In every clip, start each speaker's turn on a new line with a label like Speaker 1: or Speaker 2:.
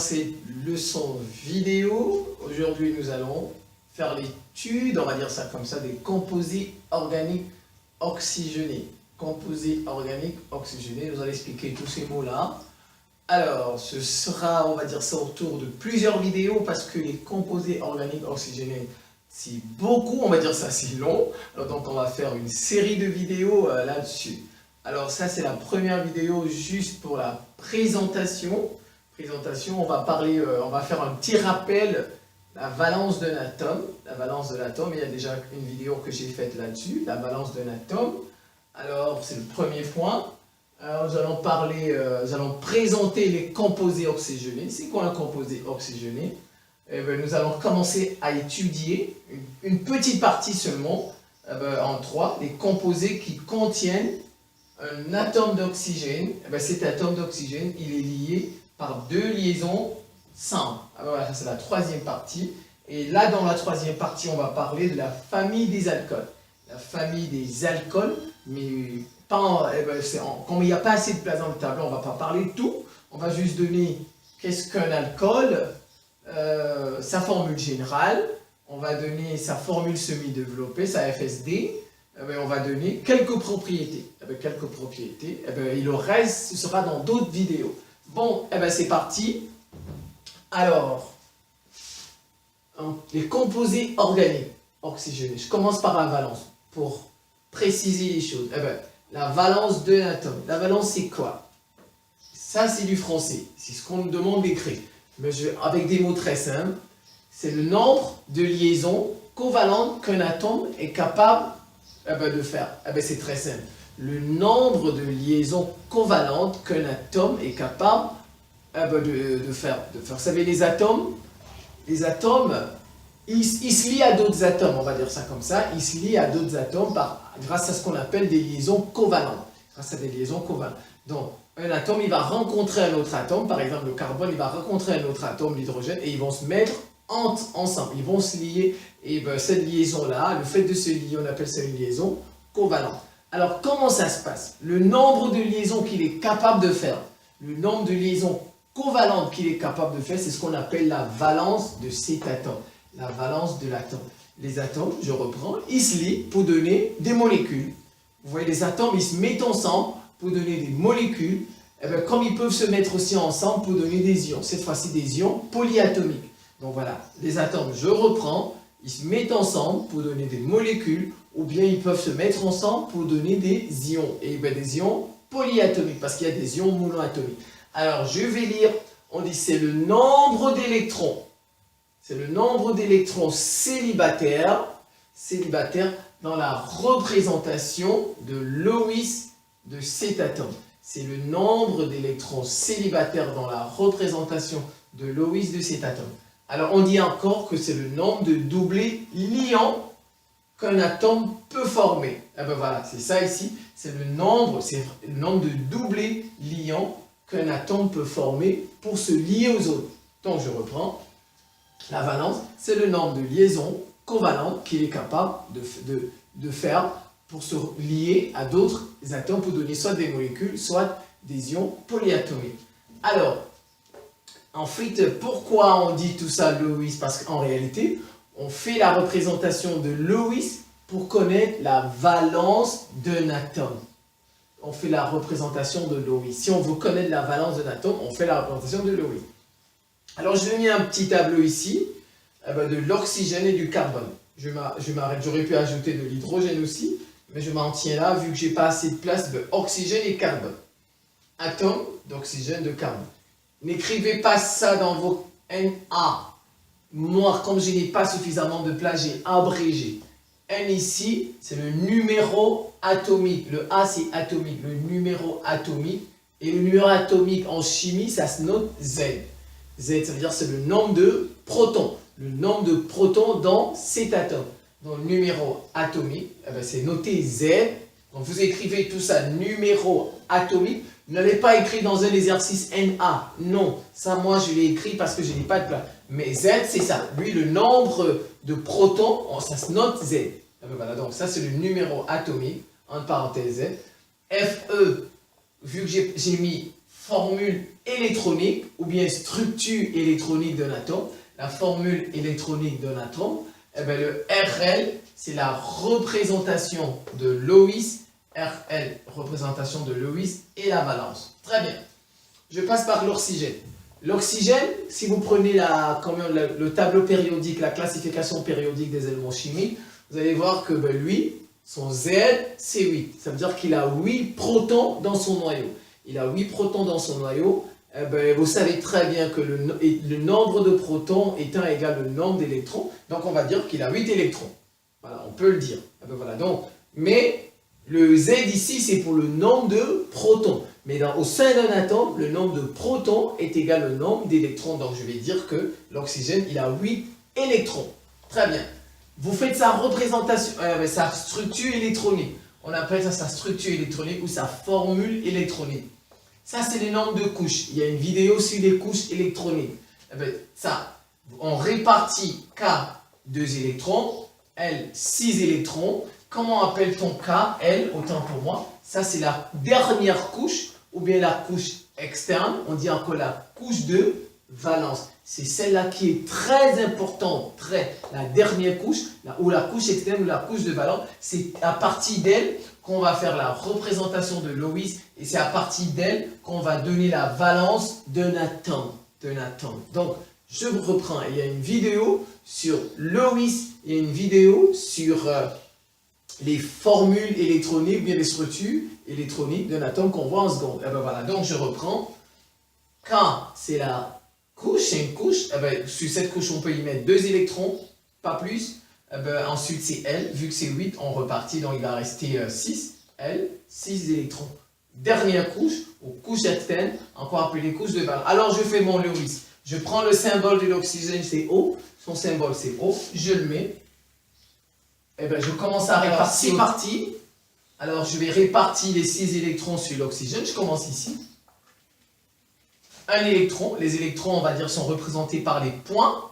Speaker 1: cette leçon vidéo. Aujourd'hui, nous allons faire l'étude, on va dire ça comme ça, des composés organiques oxygénés. Composés organiques oxygénés, nous allons expliquer tous ces mots-là. Alors, ce sera, on va dire ça, autour de plusieurs vidéos parce que les composés organiques oxygénés, c'est beaucoup, on va dire ça, c'est long. Alors, donc, on va faire une série de vidéos là-dessus. Alors, ça, c'est la première vidéo juste pour la présentation. On va parler, on va faire un petit rappel, la valence d'un atome. La valence de l'atome, il y a déjà une vidéo que j'ai faite là-dessus, la valence d'un atome. Alors, c'est le premier point. Nous allons parler, nous allons présenter les composés oxygénés. C'est quoi un composé oxygéné? Nous allons commencer à étudier une petite partie seulement, en 3, les composés qui contiennent un atome d'oxygène. Cet atome d'oxygène, il est lié par deux liaisons simples. Voilà, ça c'est la troisième partie. Et là, dans la troisième partie, on va parler de la famille des alcools. La famille des alcools, mais pas comme il n'y a pas assez de place dans le tableau, on ne va pas parler de tout. On va juste donner qu'est-ce qu'un alcool, sa formule générale, on va donner sa formule semi-développée, sa FSD, on va donner quelques propriétés. Et le reste, ce sera dans d'autres vidéos. Bon, c'est parti. Alors, les composés organiques oxygénés. Je commence par la valence, pour préciser les choses. La valence d'un atome. La valence, c'est quoi? Ça, c'est du français. C'est ce qu'on me demande d'écrire. Mais avec des mots très simples, c'est le nombre de liaisons covalentes qu'un atome est capable de faire. C'est très simple. Le nombre de liaisons covalentes qu'un atome est capable de faire. Vous savez, les atomes, ils se lient à d'autres atomes, on va dire ça comme ça. Ils se lient à d'autres atomes grâce à ce qu'on appelle des liaisons covalentes. Grâce à des liaisons covalentes. Donc, un atome, il va rencontrer un autre atome. Par exemple, le carbone, il va rencontrer un autre atome, l'hydrogène, et ils vont se mettre ensemble. Ils vont se lier. Et cette liaison-là, le fait de se lier, on appelle ça une liaison covalente. Alors, comment ça se passe? Le nombre de liaisons qu'il est capable de faire, le nombre de liaisons covalentes qu'il est capable de faire, c'est ce qu'on appelle la valence de cet atome. La valence de l'atome. Les atomes, je reprends, ils se lient pour donner des molécules. Vous voyez, les atomes, ils se mettent ensemble pour donner des molécules. Comme ils peuvent se mettre aussi ensemble pour donner des ions. Cette fois-ci, des ions polyatomiques. Donc voilà, les atomes, je reprends, ils se mettent ensemble pour donner des molécules, ou bien ils peuvent se mettre ensemble pour donner des ions. Et des ions polyatomiques, parce qu'il y a des ions monoatomiques. Alors, je vais lire, on dit c'est le nombre d'électrons. C'est le nombre d'électrons célibataires dans la représentation de Lewis de cet atome. C'est le nombre d'électrons célibataires dans la représentation de Lewis de cet atome. Alors, on dit encore que c'est le nombre de doublés liants qu'un atome peut former. Voilà, c'est ça ici. C'est le nombre de doublés liants qu'un atome peut former pour se lier aux autres. Donc, je reprends. La valence, c'est le nombre de liaisons covalentes qu'il est capable de faire pour se lier à d'autres atomes pour donner soit des molécules, soit des ions polyatomiques. Alors, en fait, pourquoi on dit tout ça Lewis? Parce qu'en réalité, on fait la représentation de Lewis pour connaître la valence d'un atome. On fait la représentation de Lewis. Si on veut connaître la valence d'un atome, on fait la représentation de Lewis. Alors, je vais mettre un petit tableau ici de l'oxygène et du carbone. Je m'arrête. J'aurais pu ajouter de l'hydrogène aussi, mais je m'en tiens là vu que j'ai pas assez de place de oxygène et carbone. Atome d'oxygène, de carbone. N'écrivez pas ça dans vos Na. Moi, comme je n'ai pas suffisamment de place, j'ai abrégé. N ici, c'est le numéro atomique. Le A, c'est atomique. Le numéro atomique. Et le numéro atomique en chimie, ça se note Z. Z, ça veut dire c'est le nombre de protons. Le nombre de protons dans cet atome. Donc, le numéro atomique, c'est noté Z. Donc, vous écrivez tout ça, numéro atomique. Vous n'avez pas écrit dans un exercice Na. Non, ça, moi, je l'ai écrit parce que je n'ai pas de place. Mais Z, c'est ça. Lui, le nombre de protons, ça se note Z. Voilà, donc ça, c'est le numéro atomique, entre parenthèses Z. Fe, vu que j'ai mis formule électronique ou bien structure électronique d'un atome. La formule électronique d'un atome, eh bien, le RL, c'est la représentation de Lewis, RL, représentation de Lewis et la valence. Très bien. Je passe par l'oxygène. L'oxygène, si vous prenez le tableau périodique, la classification périodique des éléments chimiques, vous allez voir que lui, son Z, c'est 8. Ça veut dire qu'il a 8 protons dans son noyau. Il a 8 protons dans son noyau. Eh bien, vous savez très bien que le nombre de protons étant égal au nombre d'électrons. Donc, on va dire qu'il a 8 électrons. Voilà, on peut le dire. Eh bien, voilà. Donc, mais le Z ici, c'est pour le nombre de protons. Mais au sein d'un atome, le nombre de protons est égal au nombre d'électrons. Donc, je vais dire que l'oxygène, il a 8 électrons. Très bien. Vous faites sa représentation, sa structure électronique. On appelle ça sa structure électronique ou sa formule électronique. Ça, c'est les nombres de couches. Il y a une vidéo sur les couches électroniques. Ça, on répartit K, 2 électrons, L, 6 électrons. Comment appelle-t-on K, L, autant pour moi? Ça, c'est la dernière couche ou bien la couche externe. On dit encore la couche de valence. C'est celle-là qui est très importante, la dernière couche, ou la couche externe ou la couche de valence. C'est à partir d'elle qu'on va faire la représentation de Lewis et c'est à partir d'elle qu'on va donner la valence d'un atome. Donc, je vous reprends. Il y a une vidéo sur Lewis, il y a une vidéo sur les formules électroniques, bien les structures électroniques d'un atome qu'on voit en seconde. Et ben voilà, donc je reprends. K, c'est la couche, c'est une couche. Eh bien, sur cette couche, on peut y mettre 2 électrons, pas plus. Eh bien, ensuite, c'est L. Vu que c'est 8, on repartit, donc il va rester 6. L, 6 électrons. Dernière couche, ou couche externe, encore appelée couche de valence. Alors, je fais mon Lewis. Je prends le symbole de l'oxygène, c'est O. Son symbole, c'est O. Je le mets. Eh bien, je commence à répartir. C'est parti. Alors, je vais répartir les 6 électrons sur l'oxygène. Je commence ici. Un électron, les électrons, on va dire, sont représentés par des points,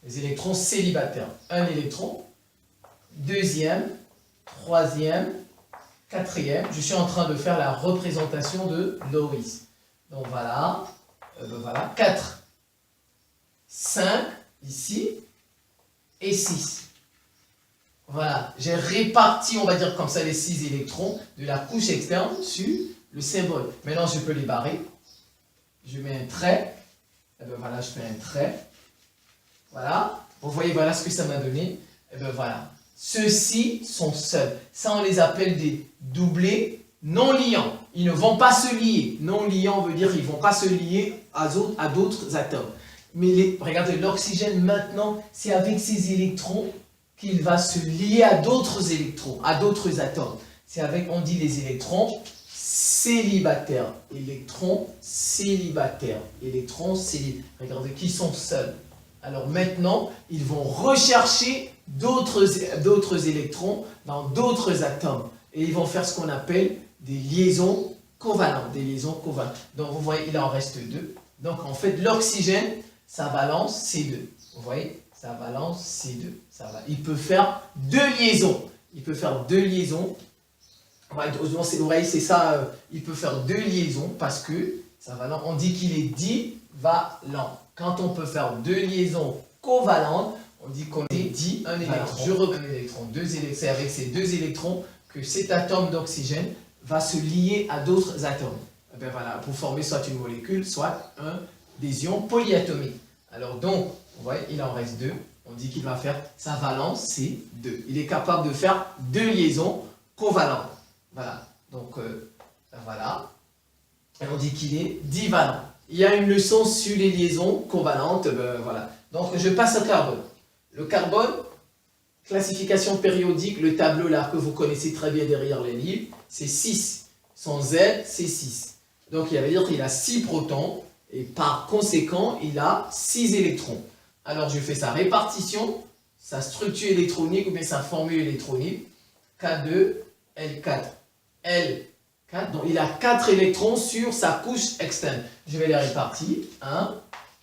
Speaker 1: les électrons célibataires. Un électron, deuxième, troisième, quatrième. Je suis en train de faire la représentation de Lewis. Donc voilà, 4, 5, ici, et 6. Voilà, j'ai réparti, on va dire comme ça, les 6 électrons de la couche externe sur le symbole. Maintenant, je peux les barrer. Je mets un trait. Et bien voilà, je fais un trait. Voilà. Vous voyez, voilà ce que ça m'a donné. Et bien voilà. Ceux-ci sont seuls. Ça, on les appelle des doublés non liants. Ils ne vont pas se lier. Non liants veut dire qu'ils ne vont pas se lier à d'autres atomes. Mais regardez, l'oxygène maintenant, c'est avec ces électrons qu'il va se lier à d'autres électrons, à d'autres atomes. C'est avec, on dit les électrons célibataires. Regardez, qui sont seuls. Alors maintenant, ils vont rechercher d'autres électrons dans d'autres atomes. Et ils vont faire ce qu'on appelle des liaisons covalentes. Donc vous voyez, il en reste 2. Donc en fait, l'oxygène, sa valence, c'est 2. Vous voyez, sa valence, c'est 2. Il peut faire 2 liaisons. Vous voyez, c'est ça, il peut faire 2 liaisons parce que sa valence, on dit qu'il est divalent. Quand on peut faire 2 liaisons covalentes, on dit qu'on est un électron. Je reprends un électron, 2 électrons. C'est avec ces 2 électrons que cet atome d'oxygène va se lier à d'autres atomes. Et bien voilà, pour former soit une molécule, soit des ions polyatomiques. Alors donc, vous voyez, il en reste 2. On dit qu'il va faire sa valence, c'est 2. Il est capable de faire 2 liaisons covalentes. Voilà, donc voilà, et on dit qu'il est divalent. Il y a une leçon sur les liaisons covalentes, voilà. Donc je passe au carbone. Le carbone, classification périodique, le tableau là que vous connaissez très bien derrière les livres, c'est 6. Son Z, c'est 6. Donc il va dire qu'il a 6 protons, et par conséquent, il a 6 électrons. Alors je fais sa répartition, sa structure électronique ou bien sa formule électronique, K2, L4. L4, donc il a 4 électrons sur sa couche externe. Je vais les répartir. 1,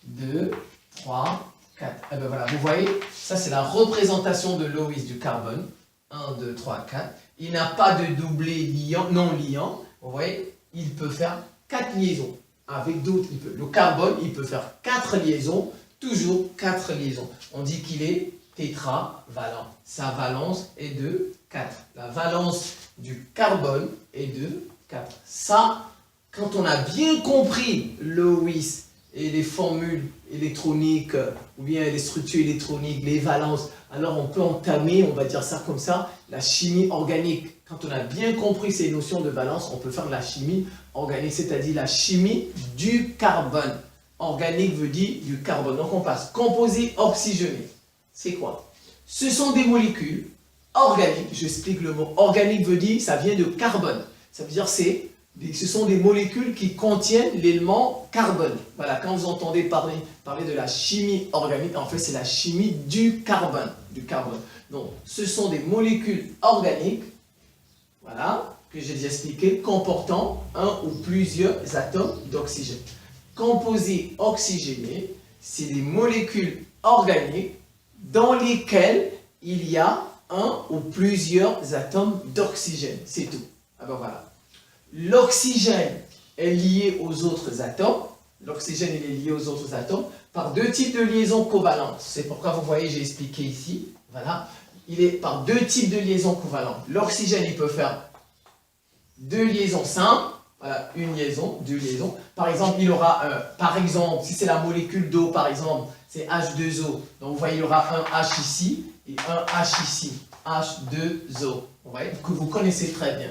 Speaker 1: 2, 3, 4. Et bien voilà, vous voyez, ça c'est la représentation de Lewis du carbone. 1, 2, 3, 4. Il n'a pas de doublé liant, non liant. Vous voyez, il peut faire 4 liaisons. Avec d'autres, le carbone, il peut faire 4 liaisons, toujours 4 liaisons. On dit qu'il est tétravalent. Sa valence est de 4. La valence du carbone est de 4. Ça, quand on a bien compris Lewis et les formules électroniques, ou bien les structures électroniques, les valences, alors on peut entamer, on va dire ça comme ça, la chimie organique. Quand on a bien compris ces notions de valence, on peut faire de la chimie organique, c'est-à-dire la chimie du carbone. Organique veut dire du carbone. Donc on passe composé oxygéné. C'est quoi? Ce sont des molécules organiques. J'explique le mot organique veut dire, ça vient de carbone. Ça veut dire ce sont des molécules qui contiennent l'élément carbone. Voilà, quand vous entendez parler de la chimie organique, en fait c'est la chimie du carbone. Donc ce sont des molécules organiques, voilà, que j'ai déjà expliqué, comportant un ou plusieurs atomes d'oxygène. Composés oxygénés, c'est des molécules organiques dans lesquelles il y a un ou plusieurs atomes d'oxygène. C'est tout. Alors voilà. L'oxygène est lié aux autres atomes. L'oxygène est lié aux autres atomes par 2 types de liaisons covalentes. C'est pourquoi vous voyez, j'ai expliqué ici. Voilà. Il est par 2 types de liaisons covalentes. L'oxygène, il peut faire 2 liaisons simples. Voilà, une liaison, 2 liaisons. Par exemple, il aura, par exemple, si c'est la molécule d'eau, par exemple, c'est H2O. Donc, vous voyez, il y aura un H ici et un H ici. H2O. Vous voyez, que vous connaissez très bien.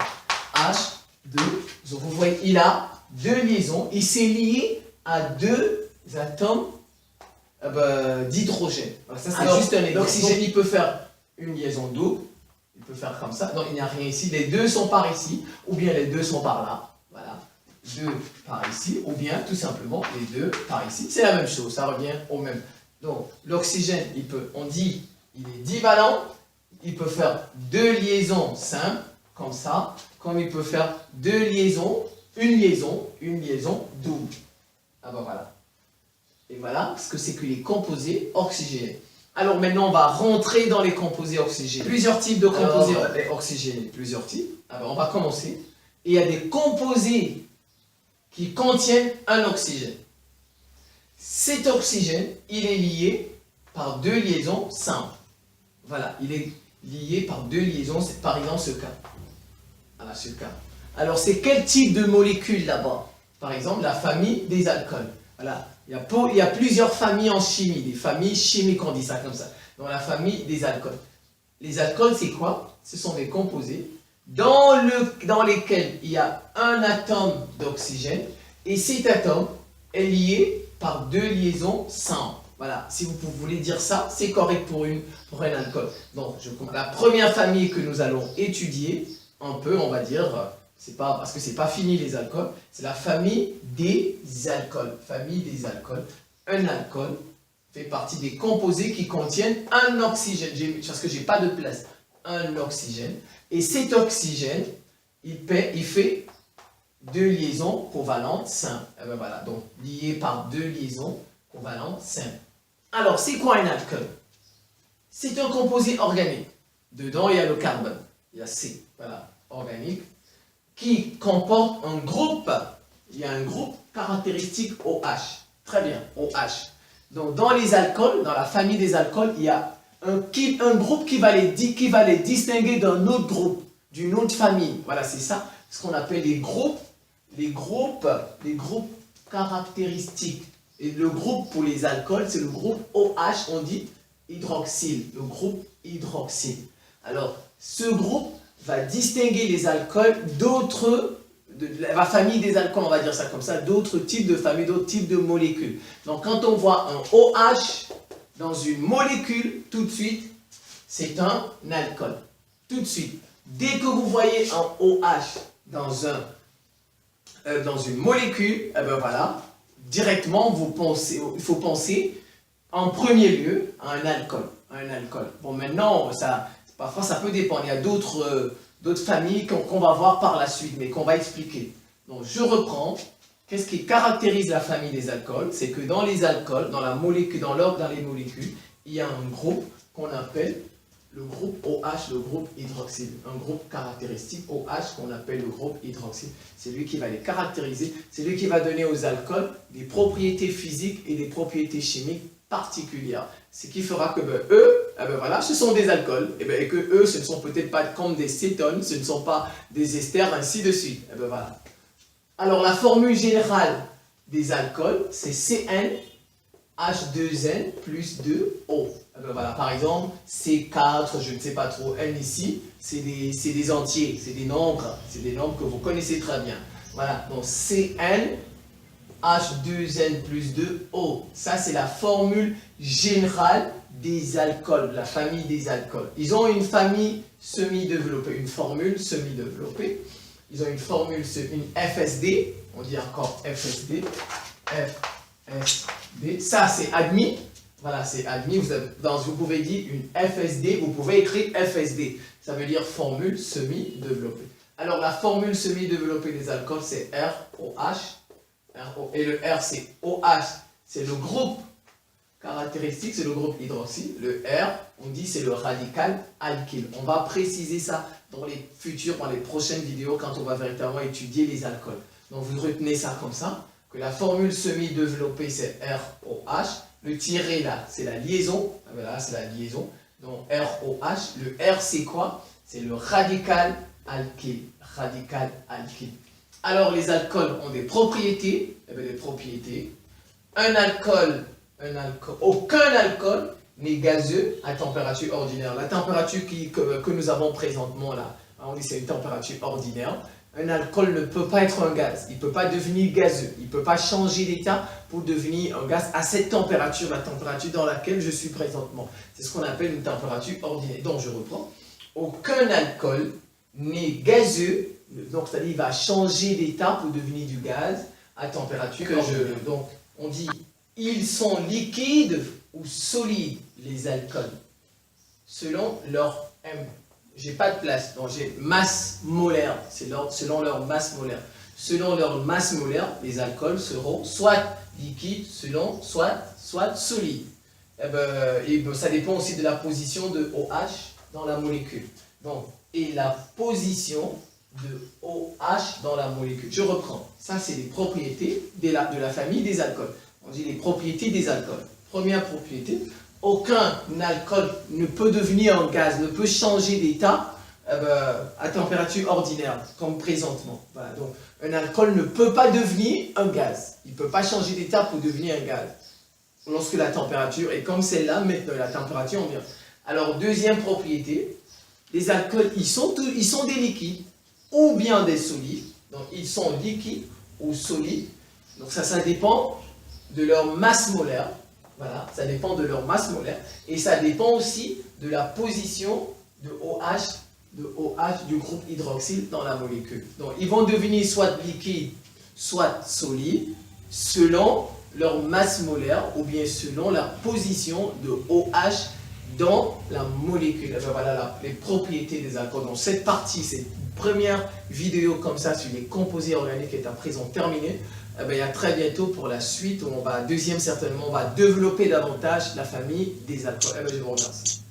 Speaker 1: H2O. Vous voyez, il a 2 liaisons. Il s'est lié à 2 atomes d'hydrogène. Voilà, ça, c'est juste un exemple. L'oxygène, il peut faire une liaison d'eau. Il peut faire comme ça. Donc, il n'y a rien ici. Les 2 sont par ici, ou bien les 2 sont par là. Voilà. 2 par ici, ou bien tout simplement les 2 par ici. C'est la même chose, ça revient au même. Donc, l'oxygène, on dit, il est divalent. Il peut faire 2 liaisons simples, comme ça, comme il peut faire 2 liaisons, une liaison double. Ah ben voilà. Et voilà ce que c'est que les composés oxygénés. Alors maintenant, on va rentrer dans les composés oxygénés. Plusieurs types de composés oxygénés. Plusieurs types. Alors on va commencer. Et il y a des composés qui contiennent un oxygène. Cet oxygène, il est lié par 2 liaisons simples. Voilà, il est lié par 2 liaisons, par exemple ce cas. Voilà, ce cas. Alors c'est quel type de molécule là-bas? Par exemple, la famille des alcools. Voilà, il y a plusieurs familles en chimie, des familles chimiques, on dit ça comme ça. Dans la famille des alcools. Les alcools, c'est quoi? Ce sont des composés dans lesquels il y a un atome d'oxygène et cet atome est lié par 2 liaisons simples. Voilà, si vous voulez dire ça, c'est correct pour un alcool. Donc, la première famille que nous allons étudier, un peu, on va dire, parce que c'est pas fini les alcools, c'est la famille des alcools. Famille des alcools. Un alcool fait partie des composés qui contiennent un oxygène, parce que j'ai pas de place. Un oxygène. Et cet oxygène, il fait 2 liaisons covalentes simples. Et ben voilà, donc lié par 2 liaisons covalentes simples. Alors, c'est quoi un alcool? C'est un composé organique. Dedans, il y a le carbone. Il y a C, voilà, organique, qui comporte un groupe. Il y a un groupe caractéristique OH. Très bien, OH. Donc, dans les alcools, dans la famille des alcools, il y a un groupe qui va les distinguer d'un autre groupe, d'une autre famille. Voilà, c'est ça, ce qu'on appelle les groupes caractéristiques. Et le groupe pour les alcools, c'est le groupe OH, on dit hydroxyle, le groupe hydroxyle. Alors, ce groupe va distinguer les alcools de la famille des alcools, on va dire ça comme ça, d'autres types de familles, d'autres types de molécules. Donc, quand on voit un OH dans une molécule, tout de suite, c'est un alcool. Tout de suite. Dès que vous voyez un OH dans une molécule, eh ben voilà, directement, il faut penser en premier lieu à un alcool. Bon, maintenant, parfois ça peut dépendre. Il y a d'autres familles qu'on va voir par la suite, mais qu'on va expliquer. Donc, je reprends. Qu'est-ce qui caractérise la famille des alcools? C'est que dans les alcools, dans les molécules, il y a un groupe qu'on appelle le groupe OH, le groupe hydroxyle. Un groupe caractéristique OH qu'on appelle le groupe hydroxyle. C'est lui qui va les caractériser, c'est lui qui va donner aux alcools des propriétés physiques et des propriétés chimiques particulières. Ce qui fera que eux, voilà, ce sont des alcools, et que eux, ce ne sont peut-être pas comme des cétones, ce ne sont pas des esters, ainsi de suite. Voilà. Alors la formule générale des alcools, c'est CnH2n plus 2O. Voilà, par exemple, C4, je ne sais pas trop, N ici, c'est des entiers, c'est des nombres que vous connaissez très bien. Voilà, donc CnH2n plus 2O. Ça, c'est la formule générale des alcools, la famille des alcools. Ils ont une famille semi-développée, une formule semi-développée. Ils ont une formule, une FSD, on dit encore FSD, FSD. Ça, c'est admis. Voilà, c'est admis. Vous pouvez dire une FSD, vous pouvez écrire FSD. Ça veut dire formule semi-développée. Alors, la formule semi-développée des alcools, c'est ROH. Et le R, c'est OH. C'est le groupe caractéristique, c'est le groupe hydroxyle. Le R, on dit c'est le radical alkyle. On va préciser ça dans les prochaines vidéos quand on va véritablement étudier les alcools. Donc, vous retenez ça comme ça, que la formule semi-développée, c'est ROH. Le tiré là, c'est la liaison. Voilà, c'est la liaison. Donc ROH. Le R, c'est quoi? C'est le radical alkyle. Radical alkyle. Alors, les alcools ont des propriétés. Les propriétés. Aucun alcool n'est gazeux à température ordinaire. La température que nous avons présentement là, on dit c'est une température ordinaire. Un alcool ne peut pas être un gaz, il ne peut pas devenir gazeux, il ne peut pas changer d'état pour devenir un gaz à cette température, la température dans laquelle je suis présentement. C'est ce qu'on appelle une température ordinaire. Donc je reprends, aucun alcool n'est gazeux, donc c'est-à-dire il va changer d'état pour devenir du gaz à température ordinaire. Donc on dit, ils sont liquides ou solides, les alcools, selon leur M. J'ai pas de place, donc j'ai masse molaire, c'est selon leur masse molaire. Selon leur masse molaire, les alcools seront soit liquides, soit solides. Ça dépend aussi de la position de OH dans la molécule. Donc, et la position de OH dans la molécule. Je reprends. Ça, c'est les propriétés de la famille des alcools. On dit les propriétés des alcools. Première propriété. Aucun alcool ne peut devenir un gaz, ne peut changer d'état à température ordinaire, comme présentement. Voilà, donc un alcool ne peut pas devenir un gaz. Il ne peut pas changer d'état pour devenir un gaz. Lorsque la température est comme celle-là, maintenant la température, on vient. Alors, deuxième propriété, les alcools, ils sont des liquides ou bien des solides. Donc, ils sont liquides ou solides. Donc, ça dépend de leur masse molaire. Voilà, ça dépend de leur masse molaire et ça dépend aussi de la position de OH du groupe hydroxyle dans la molécule. Donc, ils vont devenir soit liquides, soit solides, selon leur masse molaire ou bien selon la position de OH dans la molécule. Voilà les propriétés des alcools. Donc, cette partie, cette première vidéo comme ça sur les composés organiques est à présent terminée. Et à très bientôt pour la suite où certainement, on va développer davantage la famille des alcools. Je vous remercie.